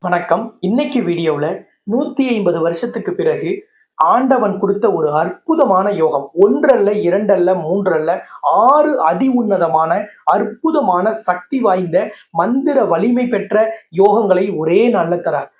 வணக்கம். இன்னைக்கு வீடியோவில் 150 வருஷத்துக்கு பிறகு ஆண்டவன் கொடுத்த ஒரு அற்புதமான யோகம், ஒன்றல்ல, இரண்டல்ல, மூன்றல்ல, 6 அதி உன்னதமான அற்புதமான சக்தி வாய்ந்த மந்திர வலிமை பெற்ற யோகங்களை ஒரே நாள்ல தரார்.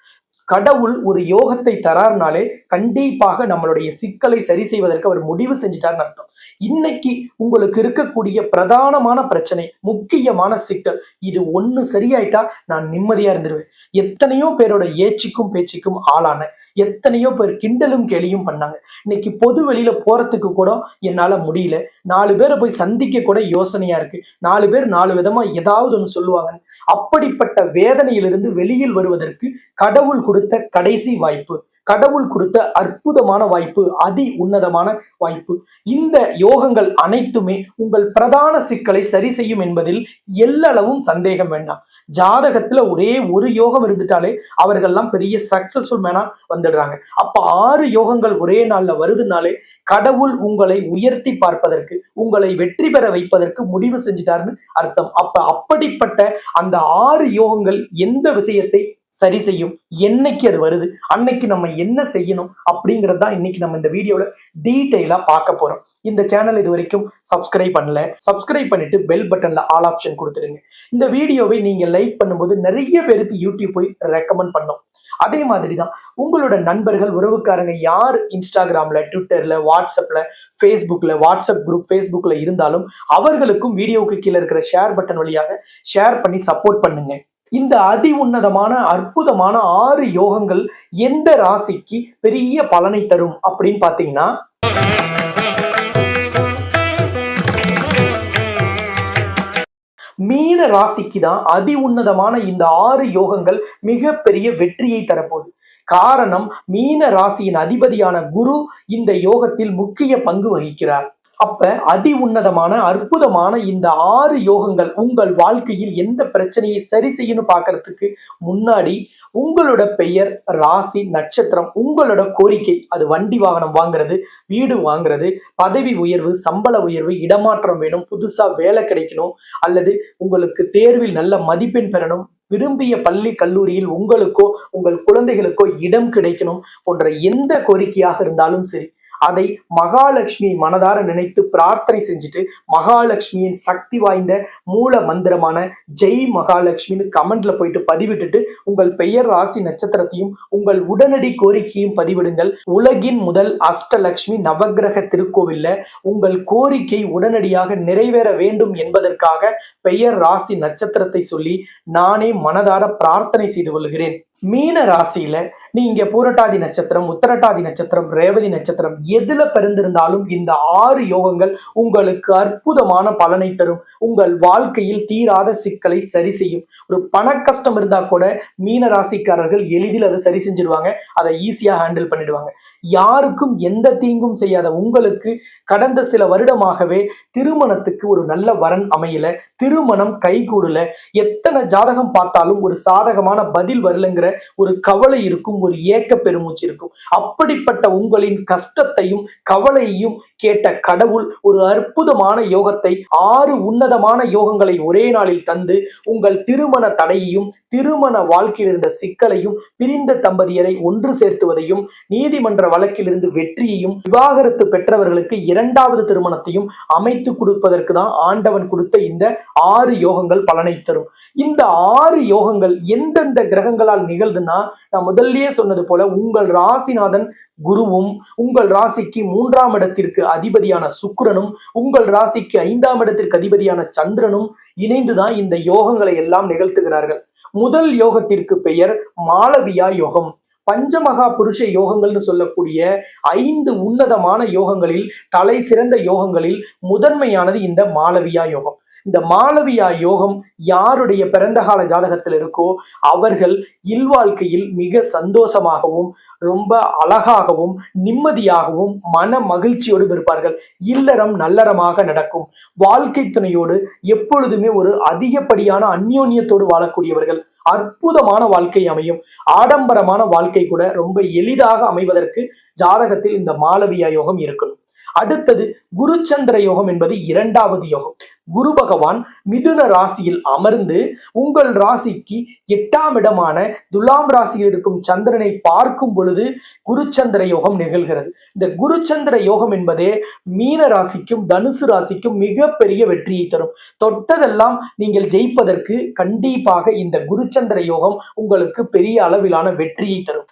கடவுள் ஒரு யோகத்தை தரார்னாலே கண்டிப்பாக நம்மளுடைய சிக்கலை சரி செய்வதற்கு அவர் முடிவு செஞ்சுட்டார்னு அர்த்தம். இன்னைக்கு உங்களுக்கு இருக்கக்கூடிய பிரதானமான பிரச்சனை, முக்கியமான சிக்கல், இது ஒண்ணு சரியாயிட்டா நான் நிம்மதியா இருந்துருவேன். எத்தனையோ பேரோட ஏச்சிக்கும் பேச்சுக்கும் ஆளான, எத்தனையோ பேர் கிண்டலும் கேலியும் பண்ணாங்க. இன்னைக்கு பொது வெளியில போறதுக்கு கூட என்னால முடியல. 4 பேரை போய் சந்திக்க கூட யோசனையா இருக்கு. 4 பேர் 4 விதமா ஏதாவது ஒன்று சொல்லுவாங்க. அப்படிப்பட்ட வேதனையிலிருந்து வெளியில் வருவதற்கு கடவுள் கொடுத்த கடைசி வாய்ப்பு, கடவுள் கொடுத்த அற்புதமான வாய்ப்பு, அதி உன்னதமான வாய்ப்பு. இந்த யோகங்கள் அனைத்துமே உங்கள் பிரதான சிக்கலை சரி செய்யும் என்பதில் எல்லளவும் சந்தேகம் வேண்டாம். ஜாதகத்துல ஒரே ஒரு யோகம் இருந்துட்டாலே அவர்கள்லாம் பெரிய சக்சஸ்ஃபுல் மேனா வந்துடுறாங்க. அப்ப 6 யோகங்கள் ஒரே நாள்ல வருதுனாலே கடவுள் உங்களை உயர்த்தி பார்ப்பதற்கு, உங்களை வெற்றி பெற வைப்பதற்கு முடிவு செஞ்சுட்டாருன்னு அர்த்தம். அப்படிப்பட்ட அந்த 6 யோகங்கள் எந்த விஷயத்தை சரி செய்யும், என்னைக்கு அது வருது, அன்னைக்கு நம்ம என்ன செய்யணும் அப்படிங்கிறது தான் இன்னைக்கு நம்ம இந்த வீடியோல டீடைலா பார்க்க போறோம். இந்த சேனல் இது வரைக்கும் சப்ஸ்கிரைப் பண்ணல, சப்ஸ்கிரைப் பண்ணிட்டு பெல் பட்டன்ல ஆல் ஆப்ஷன் கொடுத்துடுங்க. இந்த வீடியோவை நீங்க லைக் பண்ணும்போது நிறைய பேருக்கு யூடியூப் போய் ரெக்கமெண்ட் பண்ணும். அதே மாதிரி தான் உங்களோட நண்பர்கள், உறவுக்காரங்க யார் இன்ஸ்டாகிராம்ல, ட்விட்டர்ல, வாட்ஸ்அப்ல, ஃபேஸ்புக்ல, வாட்ஸ்அப் குரூப் ஃபேஸ்புக்ல இருந்தாலும் அவர்களுக்கும் வீடியோவுக்கு கீழே இருக்கிற ஷேர் பட்டன் வழியாக ஷேர் பண்ணி சப்போர்ட் பண்ணுங்க. இந்த அதி உன்னதமான அற்புதமான 6 யோகங்கள் எந்த ராசிக்கு பெரிய பலனை தரும் அப்படின்னு பாத்தீங்கன்னா, மீன ராசிக்கு தான் அதி உன்னதமான இந்த 6 யோகங்கள் மிகப்பெரிய வெற்றியை தரப்போகுது. காரணம், மீன ராசியின் அதிபதியான குரு இந்த யோகத்தில் முக்கிய பங்கு வகிக்கிறார். அப்ப அதி உன்னதமான அற்புதமான இந்த 6 யோகங்கள் உங்கள் வாழ்க்கையில் எந்த பிரச்சனையை சரி செய்யணும் பார்க்கறதுக்கு முன்னாடி உங்களோட பெயர், ராசி, நட்சத்திரம், உங்களோட கோரிக்கை, அது வண்டி வாகனம் வாங்குறது, வீடு வாங்குறது, பதவி உயர்வு, சம்பள உயர்வு, இடமாற்றம் வேணும், புதுசா வேலை கிடைக்கணும், அல்லது உங்களுக்கு தேர்வில் நல்ல மதிப்பெண் பெறணும், விரும்பிய பள்ளி கல்லூரியில் உங்களுக்கோ உங்கள் குழந்தைகளுக்கோ இடம் கிடைக்கணும் போன்ற எந்த கோரிக்கையாக இருந்தாலும் சரி, அதை மகாலட்சுமியை மனதார நினைத்து பிரார்த்தனை செஞ்சுட்டு மகாலட்சுமியின் சக்தி வாய்ந்த மூல மந்திரமான ஜெய் மகாலட்சுமின்னு கமெண்ட்ல போயிட்டு பதிவிட்டுட்டு உங்கள் பெயர், ராசி, நட்சத்திரத்தையும் உங்கள் உடனடி கோரிக்கையும் பதிவிடுங்கள். உலகின் முதல் அஷ்டலட்சுமி நவகிரக திருக்கோவில்ல உங்கள் கோரிக்கை உடனடியாக நிறைவேற வேண்டும் என்பதற்காக பெயர், ராசி, நட்சத்திரத்தை சொல்லி நானே மனதார பிரார்த்தனை செய்து கொள்கிறேன். மீன ராசியில நீங்க பூரட்டாதி நட்சத்திரம், உத்தரட்டாதி நட்சத்திரம், ரேவதி நட்சத்திரம் எதுல பிறந்திருந்தாலும் இந்த 6 யோகங்கள் உங்களுக்கு அற்புதமான பலனை தரும். உங்கள் வாழ்க்கையில் தீராத சிக்கலை சரி செய்யும். ஒரு பண கஷ்டம் இருந்தா கூட மீன ராசிக்காரர்கள் எளிதில் அதை சரி செஞ்சிருவாங்க. அதை ஈஸியா ஹேண்டில் பண்ணிடுவாங்க. யாருக்கும் எந்த தீங்கும் செய்யாத உங்களுக்கு கடந்த சில வருடமாகவே திருமணத்துக்கு ஒரு நல்ல வரன் அமையல, திருமணம் கைகூடல, எத்தனை ஜாதகம் பார்த்தாலும் ஒரு சாதகமான பதில் வரலங்கிற ஒரு கவலை இருக்கும், ஒரு ஏக்க பெருமூச்சு இருக்கும். அப்படிப்பட்ட உங்களின் கஷ்டத்தையும் கவலையையும் கேட்ட கடவுள் ஒரு அற்புதமான யோகத்தை, 6 உன்னதமான யோகங்களை ஒரே நாளில் தந்து உங்கள் திருமண தடையையும், திருமண வாழ்க்கையில் இருந்த சிக்கலையும், பிரிந்த தம்பதியரை ஒன்று சேர்த்துவதையும், நீதிமன்ற வழக்கில் இருந்து வெற்றியையும், விவாகரத்து பெற்றவர்களுக்கு 2வது திருமணத்தையும் அமைத்து கொடுப்பதற்கு தான் ஆண்டவன் கொடுத்த இந்த 6 யோகங்கள் பலனை தரும். இந்த 6 யோகங்கள் எந்தெந்த கிரகங்களால் நிகழ்துன்னா, நான் முதல்லயே சொன்னது போல உங்கள் ராசிநாதன் குருவும், உங்கள் ராசிக்கு 3ஆம் இடத்திற்கு அதிபதியான சுக்கிரனும், உங்கள் ராசிக்கு 5ஆம் இடத்திற்கு அதிபதியான சந்திரனும் இணைந்துதான் இந்த யோகங்களை எல்லாம் நிகழ்த்துகிறார்கள். முதல் யோகத்திற்கு பெயர் மாளவியா யோகம். பஞ்சமகா புருஷ யோகங்கள்னு சொல்லக்கூடிய 5 உன்னதமான யோகங்களில் தலை சிறந்த யோகங்களில் முதன்மையானது இந்த மாளவியா யோகம். இந்த மாளவியா யோகம் யாருடைய பிறந்த கால ஜாதகத்தில் இருக்கோ அவர்கள் இல்வாழ்க்கையில் மிக சந்தோஷமாகவும், ரொம்ப அழகாகவும், நிம்மதியாகவும், மன மகிழ்ச்சியோடும் இருப்பார்கள். இல்லறம் நல்லறமாக நடக்கும். வாழ்க்கை துணையோடு எப்பொழுதுமே ஒரு அதிகப்படியான அந்யோன்யத்தோடு வாழக்கூடியவர்கள். அற்புதமான வாழ்க்கை அமையும். ஆடம்பரமான வாழ்க்கை கூட ரொம்ப எளிதாக அமைவதற்கு ஜாதகத்தில் இந்த மாளவியா யோகம் இருக்கணும். அடுத்தது குருச்சந்திர யோகம் என்பது 2வது யோகம். குரு பகவான் மிதுன ராசியில் அமர்ந்து உங்கள் ராசிக்கு 8ஆம் இடமான துலாம் ராசியில் இருக்கும் சந்திரனை பார்க்கும் பொழுது குருச்சந்திர யோகம் நிகழ்கிறது. இந்த குருச்சந்திர யோகம் என்பதே மீன ராசிக்கும் தனுசு ராசிக்கும் மிகப்பெரிய வெற்றியை தரும். தொட்டதெல்லாம் நீங்கள் ஜெயிப்பதற்கு கண்டிப்பாக இந்த குருச்சந்திர யோகம் உங்களுக்கு பெரிய அளவிலான வெற்றியை தரும்.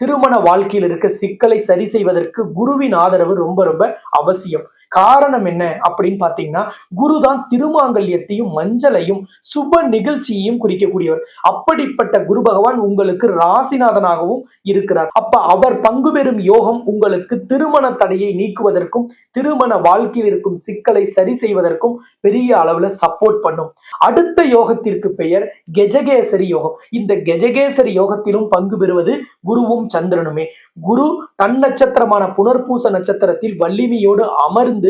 திருமண வாழ்க்கையில் இருக்க சிக்கலை சரி செய்வதற்கு குருவின் ஆதரவு ரொம்ப ரொம்ப அவசியம். காரணம் என்ன அப்படின்னு பாத்தீங்கன்னா, குருதான் திருமாங்கல்யத்தையும் மஞ்சளையும் சுப நிகழ்ச்சியையும் குறிக்கக்கூடியவர். அப்படிப்பட்ட குரு பகவான் உங்களுக்கு ராசிநாதனாகவும் இருக்கிறார். அப்ப அவர் பங்கு பெறும் யோகம் உங்களுக்கு திருமண தடையை நீக்குவதற்கும் திருமண வாழ்க்கையில் இருக்கும் சிக்கலை சரி செய்வதற்கும் பெரிய அளவுல சப்போர்ட் பண்ணும். அடுத்த யோகத்திற்கு பெயர் கெஜகேசரி யோகம். இந்த கெஜகேசரி யோகத்திலும் பங்கு பெறுவது குருவும் சந்திரனுமே. குரு தன் நட்சத்திரமான புனர்பூச நட்சத்திரத்தில் வள்ளிமையோடு அமர்ந்து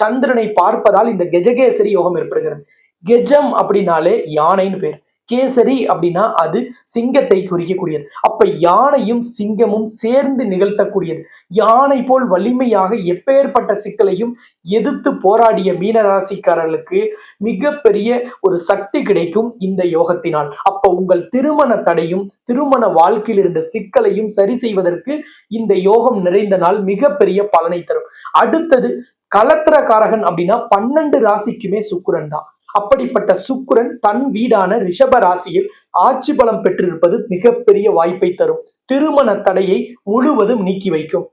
சந்திரனை பார்ப்பதால் இந்த கெஜகேசரி யோகம் ஏற்படுகிறது. கெஜம் அப்படின்னாலே யானைன்னு பேர், கேசரி அப்படின்னா அது சிங்கத்தை குறிக்கக்கூடியது. அப்ப யானையும் சிங்கமும் சேர்ந்து நிகழ்த்தக்கூடியது. யானை போல் வலிமையாக எப்பேற்பட்ட சிக்கலையும் எதிர்த்து போராடிய மீனராசிக்காரர்களுக்கு மிகப்பெரிய ஒரு சக்தி கிடைக்கும் இந்த யோகத்தினால். அப்ப உங்கள் திருமண தடையும் திருமண வாழ்க்கையில் இருந்த சிக்கலையும் சரி செய்வதற்கு இந்த யோகம் நிறைந்த நாள் மிகப்பெரிய பலனை தரும். அடுத்தது கலத்திரக்காரகன் அப்படின்னா 12 ராசிக்குமே சுக்கிரன் தான். அப்படிப்பட்ட சுக்கிரன் தன் வீடான ரிஷப ராசியில் ஆட்சி பலம் பெற்றிருப்பது மிகப்பெரிய வாய்ப்பை தரும். திருமண தடையை முழுவதும் நீக்கி வைக்கும்.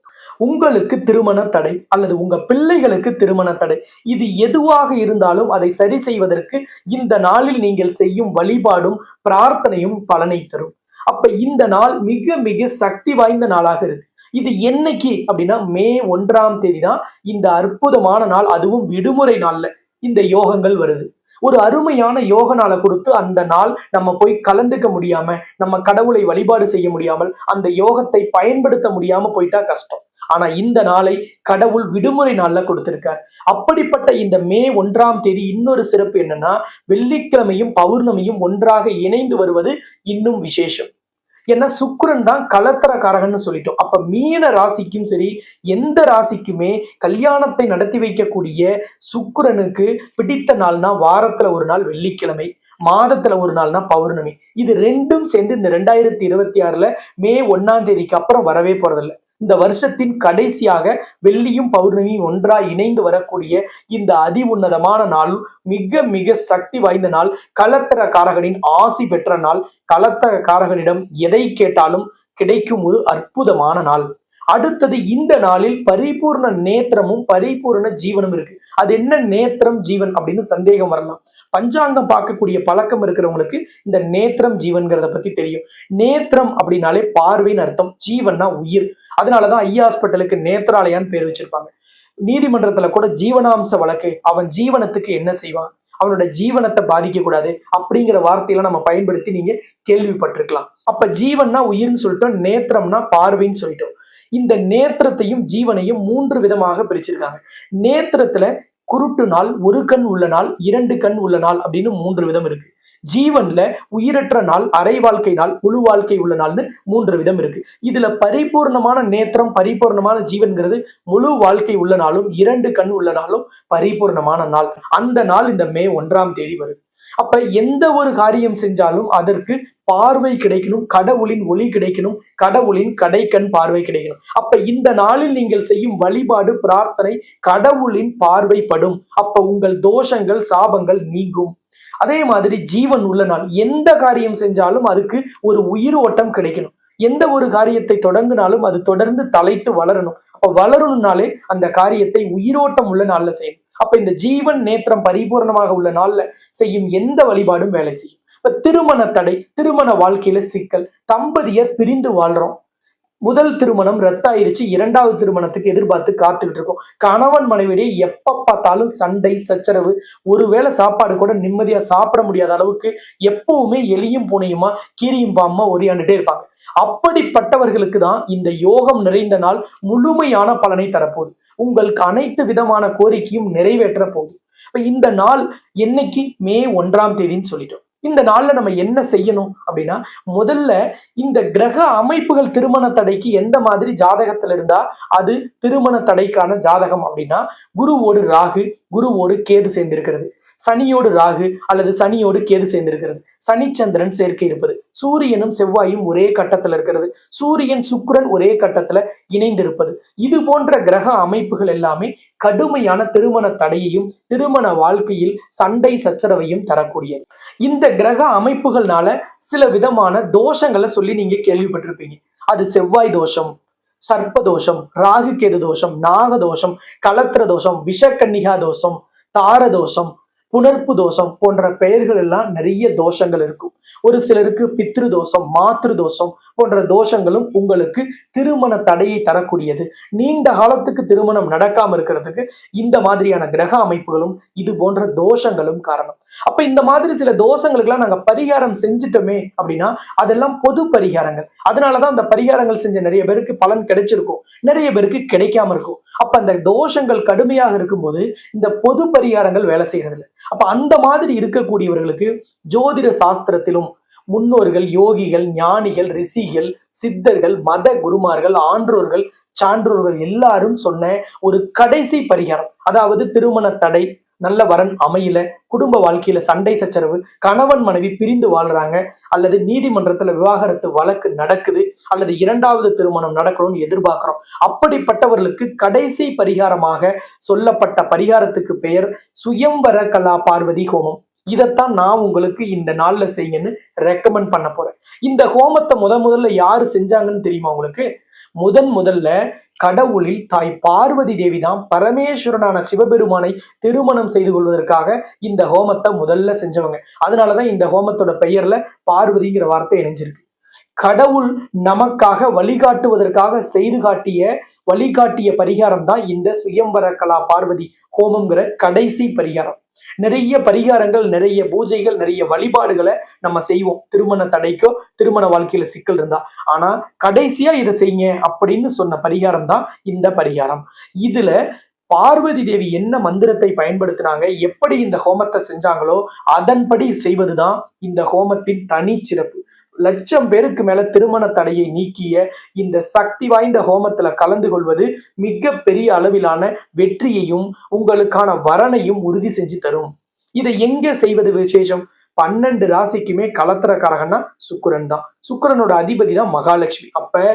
உங்களுக்கு திருமண தடை அல்லது உங்க பிள்ளைகளுக்கு திருமண தடை, இது எதுவாக இருந்தாலும் அதை சரி செய்வதற்கு இந்த நாளில் நீங்கள் செய்யும் வழிபாடும் பிரார்த்தனையும் பலனை தரும். அப்ப இந்த நாள் மிக மிக சக்தி வாய்ந்த நாளாக இருக்கு. இது என்னைக்கு அப்படின்னா மே 1ஆம் தேதி தான் இந்த அற்புதமான நாள். அதுவும் விடுமுறை நாள்ல இந்த யோகங்கள் வருது. ஒரு அருமையான யோக நாளை கொடுத்து அந்த நாள் நம்ம போய் கலந்துக்க முடியாம, நம்ம கடவுளை வழிபாடு செய்ய முடியாமல், அந்த யோகத்தை பயன்படுத்த முடியாம போயிட்டா கஷ்டம். ஆனா இந்த நாளை கடவுள் விடுமுறை நாள்ல கொடுத்திருக்கார். அப்படிப்பட்ட இந்த மே 1ஆம் தேதி இன்னொரு சிறப்பு என்னன்னா, வெள்ளிக்கிழமையும் பௌர்ணமியும் ஒன்றாக இணைந்து வருவது இன்னும் விசேஷம். ஏன்னா சுக்கிரன் தான் கலத்திரக்காரகன்னு சொல்லிட்டோம். அப்ப மீன ராசிக்கும் சரி எந்த ராசிக்குமே கல்யாணத்தை நடத்தி வைக்கக்கூடிய சுக்கிரனுக்கு பிடித்த நாள்னா வாரத்துல ஒரு நாள் வெள்ளிக்கிழமை, மாதத்துல ஒரு நாள்னா பௌர்ணமி. இது ரெண்டும் சேர்ந்து இந்த 2026ல மே 1ஆம் தேதிக்கு அப்புறம் வரவே போறதில்ல. இந்த வருஷத்தின் கடைசியாக வெள்ளியும் பௌர்ணமியும் ஒன்றாய் இணைந்து வரக்கூடிய இந்த அதி உன்னதமான நாள் மிக மிக சக்தி வாய்ந்த நாள். கலத்திரக்காரகனின் ஆசி பெற்ற நாள். கலத்திரக்காரகனிடம் எதை கேட்டாலும் கிடைக்கும் ஒரு அற்புதமான நாள். அடுத்தது இந்த நாளில் பரிபூர்ண நேத்திரமும் பரிபூர்ண ஜீவனும் இருக்கு. அது என்ன நேத்திரம் ஜீவன் அப்படின்னு சந்தேகம் வரலாம். பஞ்சாங்கம் பார்க்கக்கூடிய பழக்கம் இருக்கிறவங்களுக்கு இந்த நேத்திரம் ஜீவன்கிறத பத்தி தெரியும். நேத்திரம் அப்படின்னாலே பார்வைன்னு அர்த்தம், ஜீவன்னா உயிர். அதனாலதான் ஐயா ஹாஸ்பிட்டலுக்கு நேத்ராலயான்னு பேர் வச்சிருப்பாங்க. நீதிமன்றத்துல கூட ஜீவனாம்ச வழக்கு, அவன் ஜீவனத்துக்கு என்ன செய்வான், அவனோட ஜீவனத்தை பாதிக்க கூடாது அப்படிங்கிற வார்த்தையெல்லாம் நம்ம பயன்படுத்தி நீங்க கேள்விப்பட்டிருக்கலாம். அப்ப ஜீவன்னா உயிர்னு சொல்லிட்டோம், நேத்திரம்னா பார்வைன்னு சொல்லிட்டோம். இந்த நேத்திரத்தையும் ஜீவனையும் 3 விதமாக பிரிச்சிருக்காங்க. நேத்திரத்துல குருட்டு நாள், ஒரு கண் உள்ள நாள், 2 கண் உள்ள நாள் அப்படின்னு 3 விதம் இருக்கு. ஜீவன்ல உயிரற்ற நாள், அரை வாழ்க்கை நாள், முழு வாழ்க்கை உள்ள நாள்னு 3 விதம் இருக்கு. இதுல பரிபூர்ணமான நேத்திரம் பரிபூர்ணமான ஜீவன்கிறது முழு வாழ்க்கை உள்ள நாளும் 2 கண் உள்ள நாளும் பரிபூர்ணமான நாள். அந்த நாள் இந்த மே 1ஆம் தேதி வருது. அப்ப எந்த ஒரு காரியம் செஞ்சாலும் அதற்கு பார்வை கிடைக்கணும், கடவுளின் ஒளி கிடைக்கணும், கடவுளின் கடைக்கண் பார்வை கிடைக்கணும். அப்ப இந்த நாளில் நீங்கள் செய்யும் வழிபாடு பிரார்த்தனை கடவுளின் பார்வைப்படும். அப்ப உங்கள் தோஷங்கள் சாபங்கள் நீங்கும். அதே மாதிரி ஜீவன் உள்ள நாள், எந்த காரியம் செஞ்சாலும் அதுக்கு ஒரு உயிர் ஓட்டம் கிடைக்கணும். எந்த ஒரு காரியத்தை தொடங்கினாலும் அது தொடர்ந்து தலைத்து வளரணும். அப்ப வளரணும்னாலே அந்த காரியத்தை உயிரோட்டம் உள்ள நாள்ல செய்யணும். அப்ப இந்த ஜீவன் நேத்திரம் பரிபூர்ணமாக உள்ள நாள்ல செய்யும் எந்த வழிபாடும் வேலை செய்யும். இப்ப திருமண தடை, திருமண வாழ்க்கையில சிக்கல், தம்பதியர் பிரிந்து வாழ்றோம், முதல் திருமணம் ரத்தாயிருச்சு, 2வது திருமணத்துக்கு எதிர்பார்த்து காத்துக்கிட்டு இருக்கோம். கணவன் மனைவிடையே எப்ப பார்த்தாலும் சண்டை சச்சரவு, ஒருவேளை சாப்பாடு கூட நிம்மதியா சாப்பிட முடியாத அளவுக்கு எப்பவுமே எலியும் பூனையுமா கீரியும் பாம்பா ஒரியாண்டுட்டே இருப்பாங்க. அப்படிப்பட்டவர்களுக்கு தான் இந்த யோகம் நிறைந்த நாள் முழுமையான பலனை தரப்போகுது. உங்களுக்கு அனைத்து விதமான கோரிக்கையும் நிறைவேற்ற போகுது. இந்த நாள் என்னைக்கு மே 1ஆம் தேதின்னு சொல்லிட்டோம். இந்த நாள்ல நம்ம என்ன செய்யணும் அப்படின்னா, முதல்ல இந்த கிரக அமைப்புகள் திருமண தடைக்கு எந்த மாதிரி ஜாதகத்துல இருந்தா அது திருமண தடைக்கான ஜாதகம் அப்படின்னா, குருவோடு ராகு, குருவோடு கேது சேர்ந்திருக்கிறது, சனியோடு ராகு அல்லது சனியோடு கேது சேர்ந்திருக்கிறது, சனிச்சந்திரன் சேர்க்கை இருப்பது, சூரியனும் செவ்வாயும் ஒரே கட்டத்துல இருக்கிறது, சூரியன் சுக்கிரன் ஒரே கட்டத்துல இணைந்திருப்பது, இது போன்ற கிரக அமைப்புகள் எல்லாமே கடுமையான திருமண தடையையும் திருமண வாழ்க்கையில் சண்டை சச்சரவையும் தரக்கூடியது. இந்த கிரக அமைப்புகள்னால சில விதமான தோஷங்களை சொல்லி நீங்க கேள்விப்பட்டிருப்பீங்க. அது செவ்வாய் தோஷம், சர்ப்ப தோஷம், ராகு கேது தோஷம், நாக தோஷம், கலத்திர தோஷம், விஷக்கன்னிகா தோஷம், தார தோஷம், புணர்ப்பு தோஷம் போன்ற பெயர்கள் எல்லாம் நிறைய தோஷங்கள் இருக்கும். ஒரு சிலருக்கு பித்ரு தோஷம், மாத்ரு தோஷம் போன்ற தோஷங்களும் உங்களுக்கு திருமண தடையை தரக்கூடியது. நீண்ட காலத்துக்கு திருமணம் நடக்காம இருக்கிறதுக்கு இந்த மாதிரியான கிரக அமைப்புகளும் இது போன்ற தோஷங்களும் காரணம். அப்ப இந்த மாதிரி சில தோஷங்களுக்கெல்லாம் நாங்க பரிகாரம் செஞ்சுட்டோமே அப்படின்னா அதெல்லாம் பொது பரிகாரங்கள். அதனாலதான் அந்த பரிகாரங்கள் செஞ்ச நிறைய பேருக்கு பலன் கிடைச்சிருக்கும், நிறைய பேருக்கு கிடைக்காம இருக்கும். அப்ப அந்த தோஷங்கள் கடுமையாக இருக்கும்போது இந்த பொது பரிகாரங்கள் வேலை செய்யறது இல்லை. அப்ப அந்த மாதிரி இருக்கக்கூடியவர்களுக்கு ஜோதிட சாஸ்திரத்திலும் முன்னோர்கள், யோகிகள், ஞானிகள், ரிஷிகள், சித்தர்கள், மத குருமார்கள், ஆன்றோர்கள், சான்றோர்கள் எல்லாரும் சொன்ன ஒரு கடைசி பரிகாரம், அதாவது திருமண தடை, நல்ல வரன் அமையல, குடும்ப வாழ்க்கையில சண்டை சச்சரவு, கணவன் மனைவி பிரிந்து வாழ்றாங்க, அல்லது நீதிமன்றத்துல விவாகரத்து வழக்கு நடக்குது, அல்லது இரண்டாவது திருமணம் நடக்கணும்னு எதிர்பார்க்கிறோம், அப்படிப்பட்டவர்களுக்கு கடைசி பரிகாரமாக சொல்லப்பட்ட பரிகாரத்துக்கு பெயர் சுயம்வர கலா பார்வதி ஹோமம். இதைத்தான் நான் உங்களுக்கு இந்த நாள்ல செய்யுங்கன்னு ரெக்கமெண்ட் பண்ண போறேன். இந்த ஹோமத்தை முதல்ல யாரு செஞ்சாங்கன்னு தெரியுமா உங்களுக்கு? முதல்ல கடவுளில் தாய் பார்வதி தேவி தான் பரமேஸ்வரனான சிவபெருமானை திருமணம் செய்து கொள்வதற்காக இந்த ஹோமத்தை முதல்ல செஞ்சவங்க. அதனாலதான் இந்த ஹோமத்தோட பெயர்ல பார்வதிங்கிற வார்த்தை இணைஞ்சிருக்கு. கடவுள் நமக்காக வழிகாட்டுவதற்காக செய்து வழிகாட்டிய பரிகாரம் தான் இந்த சுயம்வர கலா பார்வதி ஹோமம்ங்கிற கடைசி பரிகாரம். நிறைய பரிகாரங்கள், நிறைய பூஜைகள், நிறைய வழிபாடுகளை நம்ம செய்வோம் திருமண தடைக்கோ திருமண வாழ்க்கையில சிக்கல் இருந்தா. ஆனா கடைசியா இதை செய்யுங்க அப்படின்னு சொன்ன பரிகாரம் தான் இந்த பரிகாரம். இதுல பார்வதி தேவி என்ன மந்திரத்தை பயன்படுத்தினாங்க, எப்படி இந்த ஹோமத்தை செஞ்சாங்களோ அதன்படி செய்வதுதான் இந்த ஹோமத்தின் தனி சிறப்பு. லட்சம் பேருக்கு மேல திருமண தடையை நீக்கிய இந்த சக்தி வாய்ந்த ஹோமத்துல கலந்து கொள்வது மிக பெரிய அளவிலான வெற்றியையும் உங்களுக்கான வரனையும் உறுதி செஞ்சு தரும். இதை எங்க செய்வது விசேஷம்? 12 ராசிக்குமே கலத்திரக்காரகன்னா சுக்கிரன் தான். சுக்கிரனோட அதிபதி தான் மகாலட்சுமி. அப்ப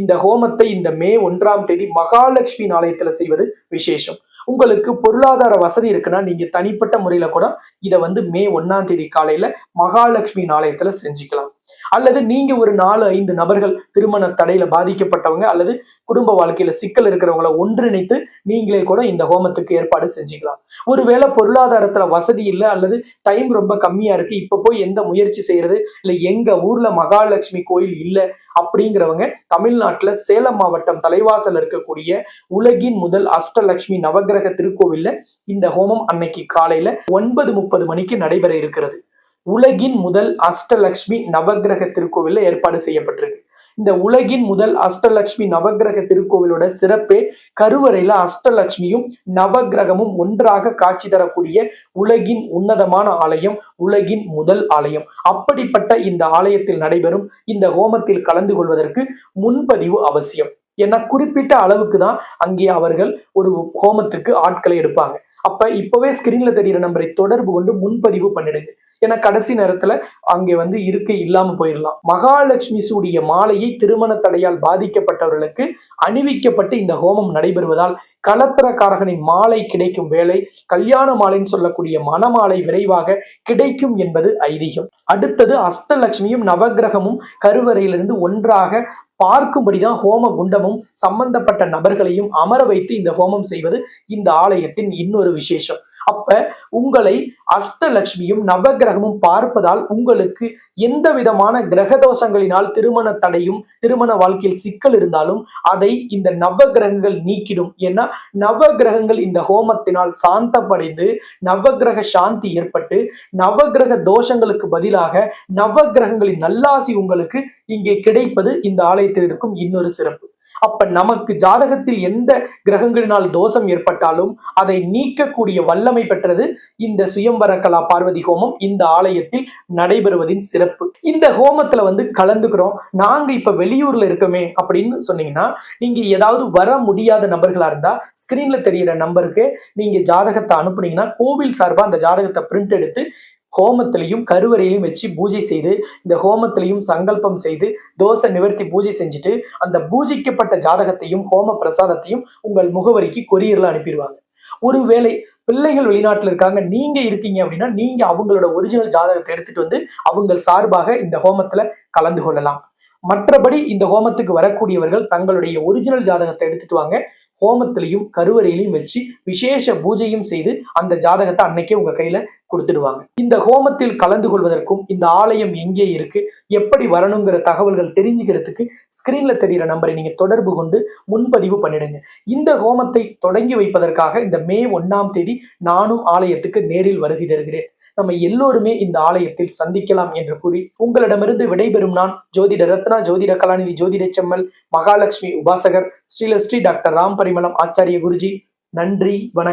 இந்த ஹோமத்தை இந்த மே 1ஆம் தேதி மகாலட்சுமி ஆலயத்துல செய்வது விசேஷம். உங்களுக்கு பொருளாதார வசதி இருக்குன்னா நீங்க தனிப்பட்ட முறையில கூட இதை மே 1ஆம் தேதி காலையில மகாலட்சுமி ஆலயத்துல செஞ்சுக்கலாம். அல்லது நீங்க ஒரு 4-5 நபர்கள் திருமண தடையில பாதிக்கப்பட்டவங்க அல்லது குடும்ப வாழ்க்கையில சிக்கல் இருக்கிறவங்களை ஒன்றிணைத்து நீங்களே கூட இந்த ஹோமத்துக்கு ஏற்பாடு செஞ்சுக்கலாம். ஒருவேளை பொருளாதாரத்துல வசதி இல்லை அல்லது டைம் ரொம்ப கம்மியா இருக்கு, இப்ப போய் எந்த முயற்சி செய்யறது, இல்லை எங்க ஊர்ல மகாலட்சுமி கோயில் இல்லை அப்படிங்கிறவங்க தமிழ்நாட்டுல சேலம் மாவட்டம் தலைவாசல் இருக்கக்கூடிய உலகின் முதல் அஷ்டலட்சுமி நவகிரக திருக்கோவில்ல இந்த ஹோமம் அன்னைக்கு காலையில 9:30 மணிக்கு நடைபெற இருக்கிறது. உலகின் முதல் அஷ்டலட்சுமி நவகிரக திருக்கோவில்ல ஏற்பாடு செய்யப்பட்டிருக்கு. இந்த உலகின் முதல் அஷ்டலட்சுமி நவகிரக திருக்கோவிலோட சிறப்பே கருவறையில அஷ்டலட்சுமியும் நவகிரகமும் ஒன்றாக காட்சி தரக்கூடிய உலகின் உன்னதமான ஆலயம், உலகின் முதல் ஆலயம். அப்படிப்பட்ட இந்த ஆலயத்தில் நடைபெறும் இந்த ஹோமத்தில் கலந்து கொள்வதற்கு முன்பதிவு அவசியம். ஏன்னா குறிப்பிட்ட அளவுக்கு தான் அங்கே அவர்கள் ஒரு ஹோமத்துக்கு ஆட்களை எடுப்பாங்க. அப்ப இப்பவே ஸ்கிரீன்ல தெரிகிற நம்பரை தொடர்பு கொண்டு முன்பதிவு பண்ணிடுங்க. ஏன்னா கடைசி நேரத்துல அங்கே இருக்கை இல்லாம போயிடலாம். மகாலட்சுமி சூடிய மாலையை திருமண தடையால் பாதிக்கப்பட்டவர்களுக்கு அணிவிக்கப்பட்டு இந்த ஹோமம் நடைபெறுவதால் கலத்திரக்காரகனின் மாலை கிடைக்கும் வேளை கல்யாண மாலைன்னு சொல்லக்கூடிய மணமாலை விரைவாக கிடைக்கும் என்பது ஐதீகம். அடுத்தது அஷ்டலட்சுமியும் நவகிரகமும் கருவறையிலிருந்து ஒன்றாக பார்க்கும்படிதான் ஹோம குண்டமும் சம்பந்தப்பட்ட நபர்களையும் அமர வைத்து இந்த ஹோமம் செய்வது இந்த ஆலயத்தின் இன்னொரு விசேஷம். அப்ப உங்களை அஷ்டலட்சுமியும் நவகிரகமும் பார்ப்பதால் உங்களுக்கு எந்த விதமான கிரக தோஷங்களினால் திருமண தடையும் திருமண வாழ்க்கையில் சிக்கல் இருந்தாலும் அதை இந்த நவகிரகங்கள் நீக்கிடும். ஏன்னா நவகிரகங்கள் இந்த ஹோமத்தினால் சாந்தப்படைந்து நவகிரக சாந்தி ஏற்பட்டு நவகிரக தோஷங்களுக்கு பதிலாக நவகிரகங்களின் நல்லாசி உங்களுக்கு இங்கே கிடைப்பது இந்த ஆலயத்தில் இருக்கும் இன்னொரு சிறப்பு. அப்ப நமக்கு ஜாதகத்தில் எந்த கிரகங்களினால் தோஷம் ஏற்பட்டாலும் அதை நீக்கக்கூடிய வல்லமை பெற்றது இந்த சுயம்வர கலா பார்வதி ஹோமம் இந்த ஆலயத்தில் நடைபெறுவதின் சிறப்பு. இந்த ஹோமத்துல கலந்துக்கிறோம், நாங்க இப்ப வெளியூர்ல இருக்கோமே அப்படின்னு சொன்னீங்கன்னா, நீங்க ஏதாவது வர முடியாத நபர்களா இருந்தா ஸ்கிரீன்ல தெரியிற நம்பருக்கு நீங்க ஜாதகத்தை அனுப்புனீங்கன்னா கோவில் சார்பா அந்த ஜாதகத்தை பிரிண்ட் எடுத்து ஹோமத்திலையும் கருவறையிலும் வச்சு பூஜை செய்து, இந்த ஹோமத்திலையும் சங்கல்பம் செய்து தோஷ நிவர்த்தி பூஜை செஞ்சுட்டு அந்த பூஜிக்கப்பட்ட ஜாதகத்தையும் ஹோம பிரசாதத்தையும் உங்கள் முகவரிக்கு கொரியர்ல அனுப்பிடுவாங்க. ஒருவேளை பிள்ளைகள் வெளிநாட்டுல இருக்காங்க, நீங்க இருக்கீங்க அப்படின்னா நீங்க அவங்களோட ஒரிஜினல் ஜாதகத்தை எடுத்துட்டு அவங்க சார்பாக இந்த ஹோமத்துல கலந்து கொள்ளலாம். மற்றபடி இந்த ஹோமத்துக்கு வரக்கூடியவர்கள் தங்களுடைய ஒரிஜினல் ஜாதகத்தை எடுத்துட்டு வாங்க. ஹோமத்திலையும் கருவறையிலையும் வச்சு விசேஷ பூஜையும் செய்து அந்த ஜாதகத்தை அன்னைக்கே உங்க கையில கொடுத்துடுவாங்க. இந்த ஹோமத்தில் கலந்து கொள்வதற்கும் இந்த ஆலயம் எங்கே இருக்கு, எப்படி வரணுங்கிற தகவல்கள் தெரிஞ்சுக்கிறதுக்கு ஸ்கிரீன்ல தெரிகிற நம்பரை நீங்க தொடர்பு கொண்டு முன்பதிவு பண்ணிடுங்க. இந்த ஹோமத்தை தொடங்கி வைப்பதற்காக இந்த மே 1ஆம் தேதி நானும் ஆலயத்துக்கு நேரில் வருகை தருகிறேன். நம்ம எல்லோருமே இந்த ஆலயத்தில் சந்திக்கலாம் என்று கூறி உங்களிடமிருந்து விடைபெறும் நான் ஜோதிட ரத்னா, ஜோதிட கலாநிதி, ஜோதிட செம்மல், மகாலட்சுமி உபாசகர், ஸ்ரீலஸ்ரீ டாக்டர் ராம் பரிமளம் ஆச்சாரிய குருஜி. நன்றி, வணக்கம்.